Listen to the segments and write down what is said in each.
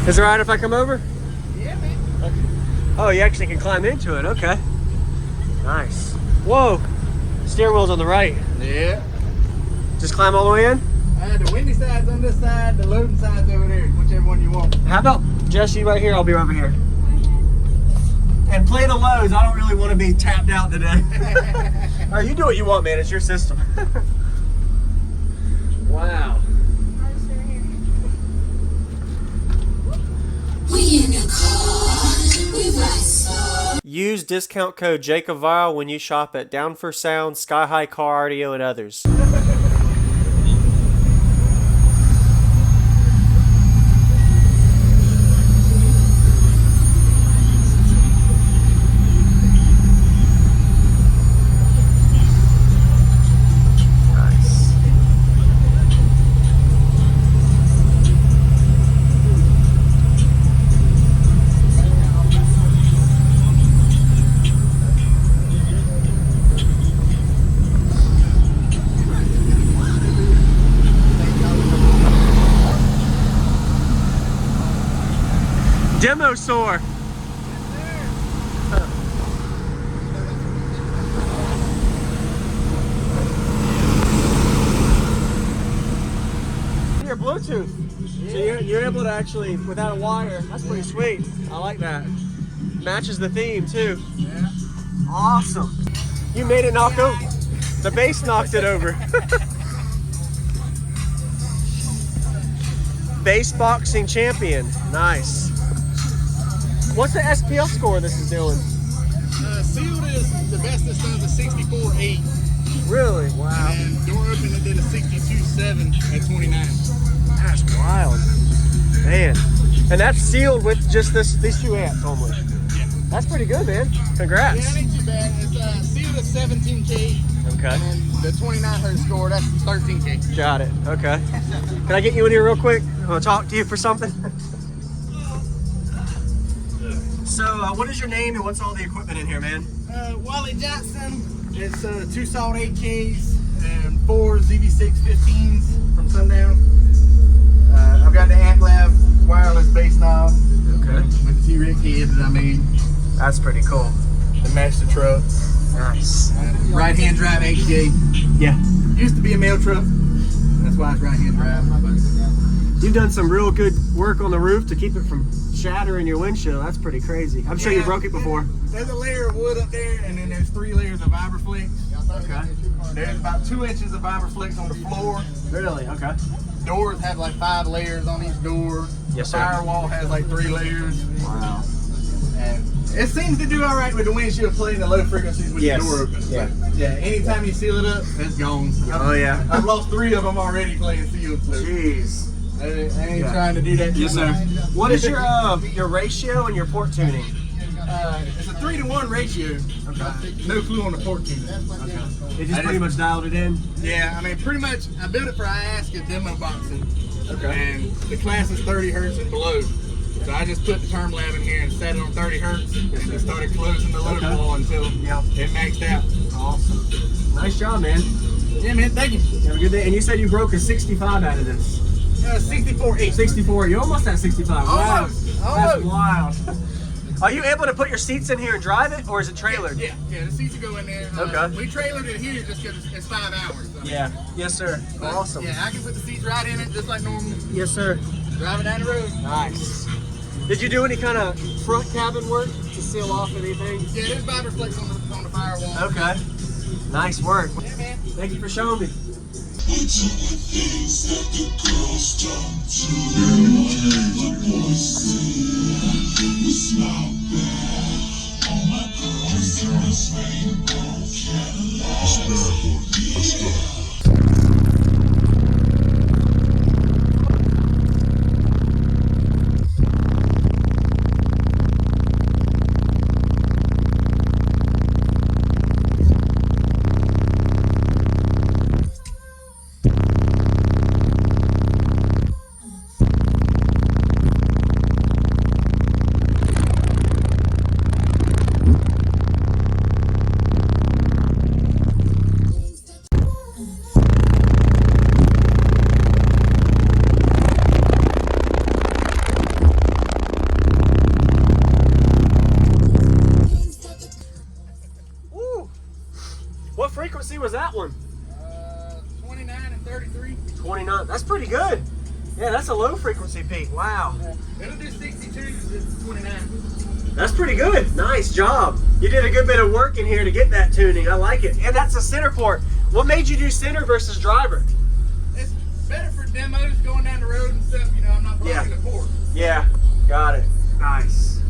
Is it alright if I come over? Yeah, man. Okay. Oh, you actually can climb into it. Okay. Nice. Whoa. Steering wheel's on the right. Yeah. Just climb all the way in? The windy side's on this side, the loading side's over there, whichever one you want. How about Jesse right here? I'll be over here. And play the lows. I don't really want to be tapped out today. Alright, you do what you want, man. It's your system. Wow. We in the car, we ride slow. Use discount code JacobViral when you shop at Down for Sound, SkyHigh Car Audio, and others. DemoSaur. Your Bluetooth. So you're able to actually, without a wire, that's pretty sweet. I like that. Matches the theme too. Yeah. Awesome. You made it knock over. The bass knocked it over. Bass boxing champion. Nice. What's the SPL score this is doing? Sealed is the best it's done is a 64.8. Really? Wow. And door open it did a 62.7 at 29. That's wild. Man. And that's sealed with just these 2 amps only. Yeah. That's pretty good, man. Congrats. Yeah, it ain't too bad. It's sealed at 17K. Okay. And then the 29 hertz score, that's 13K. Got it. Okay. Can I get you in here real quick? I want to talk to you for something. So, what is your name and what's all the equipment in here, man? Wally Johnson. It's 2 Salt 8Ks and 4 ZV6 15s from Sundown. I've got the Amp Lab wireless bass knob. Okay. With the T-Rick head that I made. That's pretty cool. To match the truck. Nice. Right hand drive HJ. Yeah. Used to be a mail truck. That's why it's right hand drive. You've done some real good work on the roof to keep it from shattering your windshield. That's pretty crazy. I'm sure you broke it before. There's a layer of wood up there, and then there's 3 layers of Vibraflex. Okay. There's about 2 inches of Vibraflex on the floor. Really? Okay. Doors have like 5 layers on each door. Yes, the sir. firewall has like 3 layers. Wow. And it seems to do all right with the windshield playing the low frequencies with the door open. Yeah. But yeah, anytime you seal it up, it's gone. Oh, yeah. I've lost 3 of them already playing sealed. So Jeez. I ain't trying to do that. Yes, sir. What is your ratio and your port tuning? It's a 3-to-1 ratio. Okay. No clue on the port tuning. Okay. It just pretty much dialed it in? Yeah, I mean, pretty much, I built it for IASCA demo boxing. Okay. And the class is 30 hertz and below. So I just put the term lab in here and set it on 30 hertz and just started closing the load wall until it maxed out. Awesome. Nice job, man. Yeah, man, thank you. Have a good day. And you said you broke a 65 out of this. 64.8. 64. You almost at 65. Wow. Almost. That's wild. Are you able to put your seats in here and drive it, or is it trailered? Yeah, the seats will go in there. Okay. We trailered it here just because it's 5 hours. So. Yeah. Yes, sir. But, Awesome. Yeah, I can put the seats right in it just like normal. Yes, sir. Drive it down the road. Nice. Did you do any kind of front cabin work to seal off anything? Yeah, there's Vibraflex on the firewall. Okay. Nice work. Yeah, man. Thank you for showing me. We do the things that the girls don't do. The boys see. We smile back. All my girls in this rainbow Cadillac. Yeah. was that one? 29 and 33. 29. That's pretty good. Yeah, that's a low frequency peak. Wow. It'll do 62s. It's 29. That's pretty good. Nice job. You did a good bit of work in here to get that tuning. I like it. And that's a center port. What made you do center versus driver? It's better for demos going down the road and stuff. You know, I'm not blocking the port. Yeah, got it. Nice.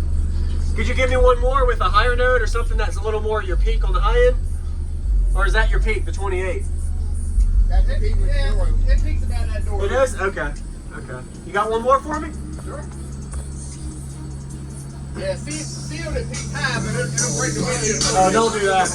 Could you give me one more with a higher note or something that's a little more your peak on the high end? Or is that your peak, the 28? That's it. Yeah, it peaks about that door. It is? Okay. Okay. You got one more for me? Sure. Yeah, sealed it peaks high, but it'll break the windshield. Oh, don't do that.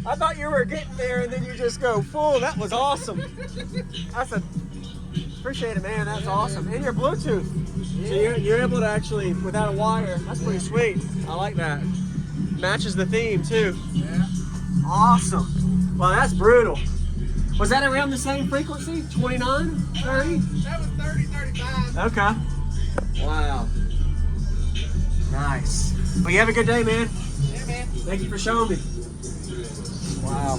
I thought you were getting there and then you just go full. That was awesome. Appreciate it, man. That's awesome. And your Bluetooth. So you're able to actually, without a wire, that's pretty sweet. I like that. Matches the theme too. Yeah. Awesome. Well, that's brutal. Was that around the same frequency? 29? 30? That was 30, 35. Okay. Wow. Nice. Well, you have a good day, man. Yeah, man. Thank you for showing me. Wow.